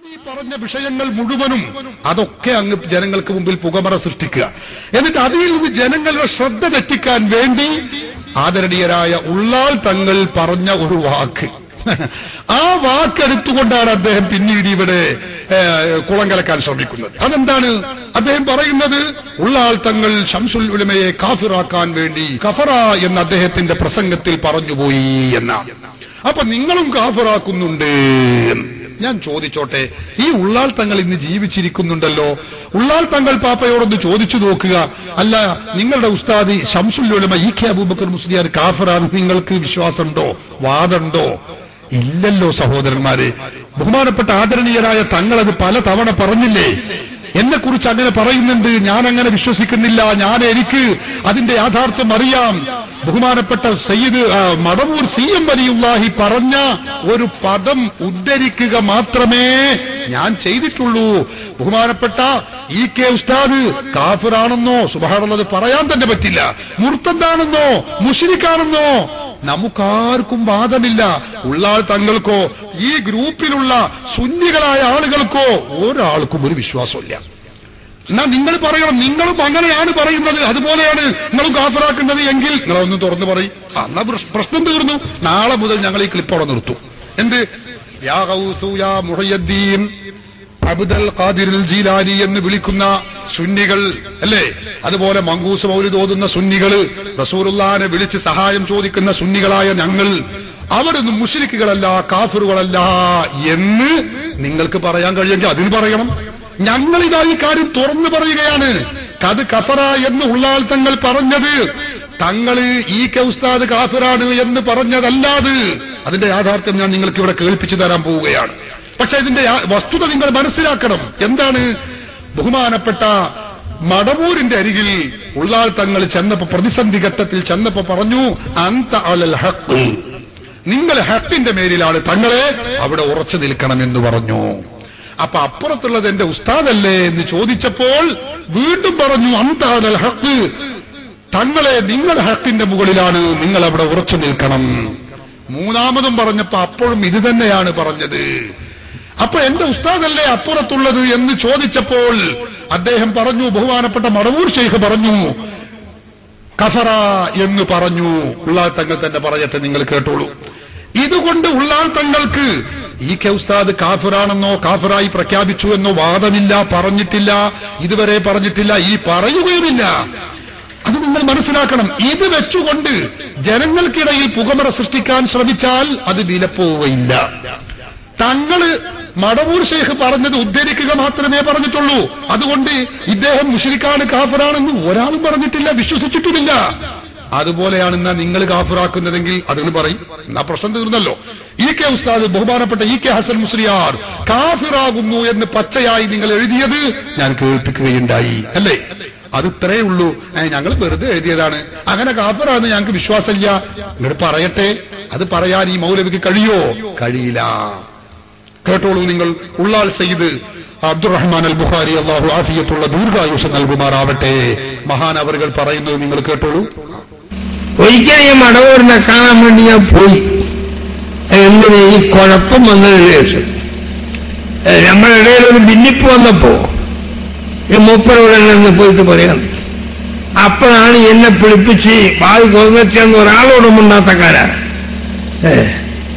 ഈ പറഞ്ഞ വിഷയങ്ങൾ മുഴുവനും അതൊക്കെ അങ്ങ് ജനങ്ങൾക്ക് മുമ്പിൽ പുകമറ സൃഷ്ടിക്കുക. എന്നിട്ട് അതിൽ നിന്ന് ജനങ്ങളുടെ ശ്രദ്ധ തെറ്റിക്കാൻ വേണ്ടി ആദരണീയരായ ഉള്ളാൾ തങ്ങൾ പറഞ്ഞ ഒരു വാക്ക്, ആ വാക്കെടുത്തുകൊണ്ടാണ് അദ്ദേഹം പിന്നീട് ഇവിടെ കുളം കലക്കാൻ ശ്രമിക്കുന്നത്. അതെന്താണ് അദ്ദേഹം പറയുന്നത്? ഉള്ളാൾ തങ്ങൾ ശംസുൽ ഉലമയെ കാഫിറാക്കാൻ വേണ്ടി കഫറ എന്ന അദ്ദേഹത്തിന്റെ പ്രസംഗത്തിൽ പറഞ്ഞുപോയി എന്നാണ്. അപ്പൊ നിങ്ങളും കാഫിറാക്കുന്നുണ്ട്. ഞാൻ ചോദിച്ചോട്ടെ, ഈ ഉള്ളാൾ തങ്ങൾ ഇന്ന് ജീവിച്ചിരിക്കുന്നുണ്ടല്ലോ, ഉള്ളാൾ തങ്ങൾ പാപ്പയോടൊന്ന് ചോദിച്ചു നോക്കുക, അല്ല നിങ്ങളുടെ ഉസ്താദ് ശംസുൽ ഉലമ ഇ.കെ. അബൂബക്കർ മുസ്ലിയാർ കാഫിറാണ് നിങ്ങൾക്ക് വിശ്വാസമുണ്ടോ, വാദമുണ്ടോ? ഇല്ലല്ലോ സഹോദരന്മാരെ. ബഹുമാനപ്പെട്ട ആദരണീയരായ തങ്ങൾ അത് പല തവണ പറഞ്ഞില്ലേ, എന്നെ കുറിച്ച് അങ്ങനെ പറയുന്നുണ്ട്, ഞാൻ അങ്ങനെ വിശ്വസിക്കുന്നില്ല, എനിക്ക് അതിന്റെ യാഥാർത്ഥ്യം അറിയാം. ബഹുമാനപ്പെട്ട സയ്യിദ് മടവൂർ CM വലിയുള്ളാഹി പറഞ്ഞ ഒരു പദം ഉദ്ധരിക്കുക മാത്രമേ ഞാൻ ചെയ്തിട്ടുള്ളൂ. ബഹുമാനപ്പെട്ട ഇ.കെ. ഉസ്താദ് കാഫിറാണെന്നോ സുബ്ഹാനല്ലാഹ് പറയാൻ തന്നെ പറ്റില്ല, മുർത്തദാണെന്നോ മുശ്രിക്കാണെന്നോ നമുക്കാർക്കും വാദമില്ല. ഉള്ളാൾ തങ്ങൾക്കോ ഈ ഗ്രൂപ്പിലുള്ള സുന്നികളായ ആളുകൾക്കോ ഒരാൾക്കും ഒരു വിശ്വാസമില്ല. എന്നാ നിങ്ങൾ പറയണം, നിങ്ങളും അങ്ങനെയാണ് പറയുന്നത്, അതുപോലെയാണ് നിങ്ങളും കാഫിറാക്കുന്നത് എങ്കിൽ നിങ്ങളൊന്ന് തുറന്നു പറയും. എന്നാ പ്രശ്നം തീർന്നു. നാളെ മുതൽ ഞങ്ങൾ ഈ ക്ലിപ്പ് അവിടെ നിർത്തും. എന്ത് യാ ഗൗസു യാ മുഹയ്യദ്ദീൻ അബ്ദുൽ ഖാദിർ ജീലാനി എന്ന് വിളിക്കുന്ന സുന്നികൾ അല്ലേ, അതുപോലെ മങ്കൂസ് മൗലിദ് ഓതുന്ന സുന്നികള്, റസൂലുള്ളാഹിനെ വിളിച്ച് സഹായം ചോദിക്കുന്ന സുന്നികളായ ഞങ്ങൾ അവരൊന്നും മുശ്രിക്കുകളല്ല, കാഫിറുകളല്ല എന്ന് നിങ്ങൾക്ക് പറയാൻ കഴിയുമെങ്കിൽ അതിന് പറയണം. ഞങ്ങൾ ഇതാ ഈ കാര്യം തുറന്നു പറയുകയാണ്. കത് കഫറ എന്ന് ഉള്ളാൾ തങ്ങൾ പറഞ്ഞത് തങ്ങള് ഇ.കെ. ഉസ്താദ് കാഫിറാണ് എന്ന് പറഞ്ഞതല്ലാതെ അതിന്റെ യാഥാർത്ഥ്യം ഞാൻ നിങ്ങൾക്ക് ഇവിടെ കേൾപ്പിച്ചു തരാൻ പോവുകയാണ്. പക്ഷെ ഇതിന്റെ വസ്തുത നിങ്ങൾ മനസ്സിലാക്കണം. എന്താണ്? ബഹുമാനപ്പെട്ട മടവൂരിന്റെ അരികിൽ ഉള്ളാൾ തങ്ങൾ ചെന്നപ്പോ, പ്രതിസന്ധി ഘട്ടത്തിൽ ചെന്നപ്പോ പറഞ്ഞു, അന്ത അലൽ ഹഖ്, നിങ്ങൾ ഹഖിന്റെ മേലിലാണ്, തങ്ങളെ അവിടെ ഉറച്ചു നിൽക്കണമെന്ന് പറഞ്ഞു. അപ്പൊ അപ്പുറത്തുള്ളത് എന്റെ ഉസ്താദല്ലേ എന്ന് ചോദിച്ചപ്പോൾ വീണ്ടും പറഞ്ഞു, അന്ത അലൽ ഹഖ്, തങ്ങളെ നിങ്ങൾ ഹഖിന്റെ മുകളിലാണ്, നിങ്ങൾ അവിടെ ഉറച്ചു നിൽക്കണം. മൂന്നാമതും പറഞ്ഞപ്പോ അപ്പോഴും ഇത് തന്നെയാണ് പറഞ്ഞത്. അപ്പൊ എന്റെ ഉസ്താദല്ലേ അപ്പുറത്തുള്ളത് എന്ന് ചോദിച്ചപ്പോൾ അദ്ദേഹം പറഞ്ഞു, ബഹുമാനപ്പെട്ട മടവൂർ ശൈഖ് പറഞ്ഞു കഫറ എന്ന് പറഞ്ഞു. ഉള്ളാൾ തങ്ങൾ തന്നെ പറയട്ടെ, നിങ്ങൾ കേട്ടോളൂ. ഇതുകൊണ്ട് ഉള്ളാൾ തങ്ങൾക്ക് ഇ.കെ. ഉസ്താദ് കാഫിറാണെന്നോ കാഫിറായി പ്രഖ്യാപിച്ചു എന്നോ വാദമില്ല, പറഞ്ഞിട്ടില്ല, ഇതുവരെ പറഞ്ഞിട്ടില്ല, ഈ പറയുകയുമില്ല. അത് നിങ്ങൾ മനസ്സിലാക്കണം. ഇത് വെച്ചുകൊണ്ട് ജനങ്ങൾക്കിടയിൽ പുകമറ സൃഷ്ടിക്കാൻ ശ്രമിച്ചാൽ അത് വിലപ്പോവുകയില്ല. തങ്ങള് മടവൂർ ശൈഖ് പറഞ്ഞത് ഉദ്ധരിക്കുക മാത്രമേ പറഞ്ഞിട്ടുള്ളൂ. അതുകൊണ്ട് ഇദ്ദേഹം മുശ്രിക്കാണ്, കാഫിറാണെന്ന് ഒരാളും പറഞ്ഞിട്ടില്ല, വിശ്വസിച്ചിട്ടുമില്ല. അതുപോലെയാണ് എന്നാ നിങ്ങൾ കാഫിറാക്കുന്നതെങ്കിൽ അതിന് പറയും, എന്നാ പ്രശ്നം തീർന്നല്ലോ. ഇ.കെ. ഉസ്താദ് ബഹുമാനപ്പെട്ട ഇ.കെ. ഹസൻ മുസ്ലിയാർ കാഫിറാകുന്നു എന്ന് പച്ചയായി നിങ്ങൾ എഴുതിയത് ഞാൻ കേൾപ്പിക്കുകയുണ്ടായി അല്ലേ. അത് ഇത്രേ ഉള്ളൂ. ഞങ്ങൾ വെറുതെ എഴുതിയതാണ്, അങ്ങനെ കാഫിറാന്ന് ഞങ്ങൾക്ക് വിശ്വാസമില്ല. നിങ്ങൾ പറയട്ടെ, അത് പറയാൻ ഈ മൗലവിക്ക് കഴിയോ? കഴിയില്ല. കേട്ടോളൂ നിങ്ങൾ. ഉള്ളാൾ സയ്യിദ് അബ്ദുറഹ്മാൻ അൽ ബുഖാരി, അല്ലാഹു ആഫിയത്തുള്ള ദീർഘായുസ് നൽകുമാറാവട്ടെ, മഹാൻ അവர்கள் പറയുന്നത് നിങ്ങൾ കേട്ടോളൂ. ഒരിക്കലും മടവൂരിനെ കാണാൻ വേണ്ടി ഞാൻ പോയി. എന്തിന്? ഈ കുഴപ്പം വന്നതിന് ശേഷം നമ്മുടെ ഇടയിൽ ഒരു ഭിന്നിപ്പ് വന്നപ്പോ ഈ മൂപ്പരോടെ നിന്ന് പോയിട്ട് പറയാം. അപ്പോഴാണ് എന്നെ പിടിപ്പിച്ച് വായി കൊന്നിട്ടെന്ന് ഒരാളോടും ഉണ്ടാത്തക്കാരാ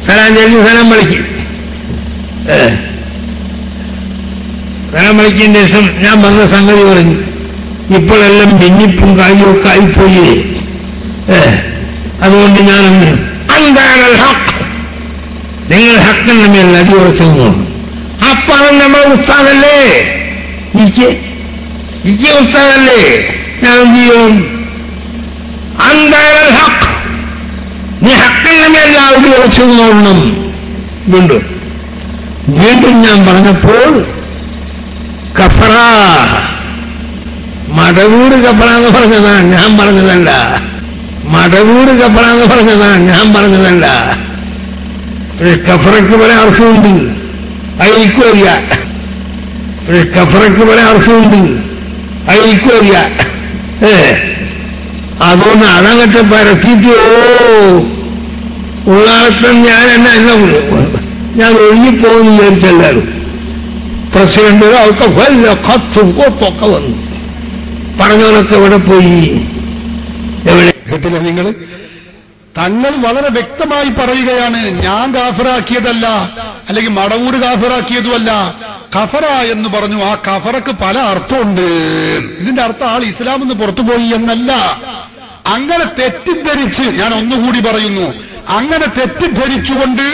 സലാം ചെല്ലി സലാം വിളിക്കും. സലാം വിളിക്കുന്നതിന് ശേഷം ഞാൻ വന്ന സംഗതി പറഞ്ഞു, ഇപ്പോഴെല്ലാം ഭിന്നിപ്പും കാര്യമൊക്കെ ആയിപ്പോയി, അതുകൊണ്ട് ഞാനൊന്ന് അന്താണൽ ഹഖ്, നിങ്ങൾ ഹക്കിന്റെ മേൽ അടിയുറച്ചു നിന്നു. അപ്പാണ് നമ്മുടെ ഉസ്താദല്ലേ, ഇക്ക് ഉസ്താദല്ലേ, ഞാൻ എന്ത് ചെയ്യും? അന്താണൽ ഹഖ്, നീ ഹക്കിന്റെ മേൽ അടിയുറച്ചു നോക്കണം. വീണ്ടും ഞാൻ പറഞ്ഞപ്പോൾ കഫറ, മടവൂര് കഫറ എന്ന് പറഞ്ഞതാ, ഞാൻ പറഞ്ഞതല്ല. മടവൂര് കഫറ എന്ന് പറഞ്ഞതാ, ഞാൻ പറഞ്ഞതല്ല. കഫറയ്ക്ക് പല അർത്ഥമുണ്ട്, അയക്കുവരിക. കഫറയ്ക്ക് പല അർത്ഥമുണ്ട്, അയക്കുവരിക. അതുകൊണ്ട് അതങ്ങട്ട് പരത്തിയിട്ട് ഉള്ളാളത്തം ഞാൻ ഒഴുകിപ്പോകുന്നു വിചാരിച്ചെല്ലാരും. പ്രസിഡന്റുകൾക്ക് വല്ല കത്തും കോപ്പൊക്കെ വന്നു. പറഞ്ഞവരൊക്കെ എവിടെ പോയി? എവിടെ? കേട്ടില്ല നിങ്ങൾ? തങ്ങൾ വളരെ വ്യക്തമായി പറയുകയാണ്, ഞാൻ കാഫിറാക്കിയതല്ല, അല്ലെങ്കിൽ മടവൂർ കാഫിറാക്കിയതുമല്ല. കഫറ എന്ന് പറഞ്ഞു. ആ കഫറക്ക് പല അർത്ഥമുണ്ട്. ഇതിന്റെ അർത്ഥം ആൾ ഇസ്ലാം എന്ന് പുറത്തുപോയി എന്നല്ല. അങ്ങനെ തെറ്റിദ്ധരിച്ച്, ഞാൻ ഒന്നുകൂടി പറയുന്നു, അങ്ങനെ തെറ്റിദ്ധരിച്ചുകൊണ്ട്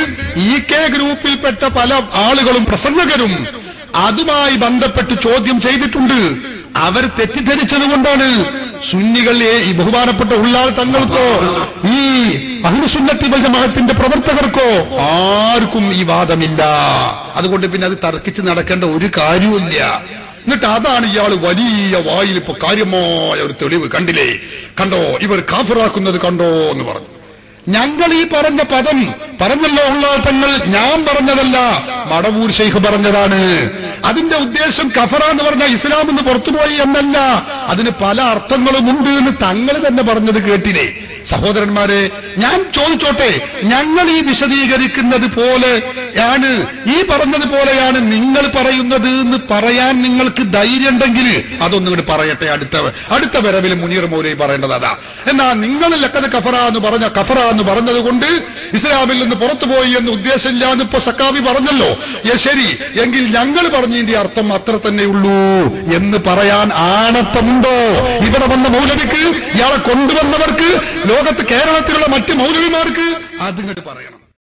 EK ഗ്രൂപ്പിൽപ്പെട്ട പല ആളുകളും പ്രസംഗകരും അതുമായി ബന്ധപ്പെട്ട് ചോദ്യം ചെയ്തിട്ടുണ്ട്. അവർ തെറ്റിദ്ധരിച്ചത് കൊണ്ടാണ്. സുന്നികളെ ഈ ബഹുമാനപ്പെട്ട ഉള്ളാൾ തങ്ങൾക്കോ ഈ അഹ്ലുസുന്നത്തി വൽ ജമാഅത്തിന്റെ പ്രവർത്തകർക്കോ ആർക്കും ഈ വാദമില്ല. അതുകൊണ്ട് പിന്നെ അത് തർക്കിച്ച് നടക്കേണ്ട ഒരു കാര്യവുമില്ല. എന്നിട്ട് അതാണ് ഇയാൾ വലിയ വായിൽ ഇപ്പൊ കാര്യമായ ഒരു തെളിവ് കണ്ടില്ലേ, കണ്ടോ ഇവർ കാഫിറാക്കുന്നത് കണ്ടോ എന്ന് പറഞ്ഞു. ഞങ്ങൾ ഈ പറഞ്ഞ പദം പറഞ്ഞല്ലോ ഉള്ളാൾ തങ്ങൾ, ഞാൻ പറഞ്ഞതല്ല, മടവൂർ ശൈഖ് പറഞ്ഞതാണ്. അതിന്റെ ഉദ്ദേശം കഫറ എന്ന് പറഞ്ഞാൽ ഇസ്ലാം എന്ന് പുറത്തുപോയി എന്നല്ല, അതിന് പല അർത്ഥങ്ങളും ഉണ്ട് എന്ന് തങ്ങൾ തന്നെ പറഞ്ഞത് കേട്ടില്ലേ? സഹോദരന്മാരെ, ഞാൻ ചോദിച്ചോട്ടെ, ഞങ്ങൾ ഈ വിശദീകരിക്കുന്നത് പോലെയാണ്, ഈ പറഞ്ഞത് പോലെയാണ് നിങ്ങൾ പറയുന്നത് എന്ന് പറയാൻ നിങ്ങൾക്ക് ധൈര്യം ഉണ്ടെങ്കിൽ അതൊന്നും കൂടി പറയട്ടെ. അടുത്ത വരവിൽ മുനീർ മൗലവി പറയേണ്ടത് അതാ. എന്നാ നിങ്ങൾ ലക്കത് കഫറ എന്ന് പറഞ്ഞത് കൊണ്ട് ഇസ്ലാമിൽ നിന്ന് പുറത്തുപോയി എന്ന് ഉദ്ദേശമില്ല എന്ന് ഇപ്പൊ സക്കാവി പറഞ്ഞല്ലോ. ശരി, എങ്കിൽ ഞങ്ങൾ പറഞ്ഞതിന്റെ അർത്ഥം അത്ര തന്നെ ഉള്ളൂ എന്ന് പറയാൻ ആണത്തമുണ്ടോ ഇവിടെ വന്ന മൗലവിക്ക്, ഇയാളെ കൊണ്ടുവന്നവർക്ക്, ലോകത്ത് കേരളത്തിലുള്ള മറ്റ് മൗലവിമാർക്ക്? അതിങ്ങോട്ട് പറയണം.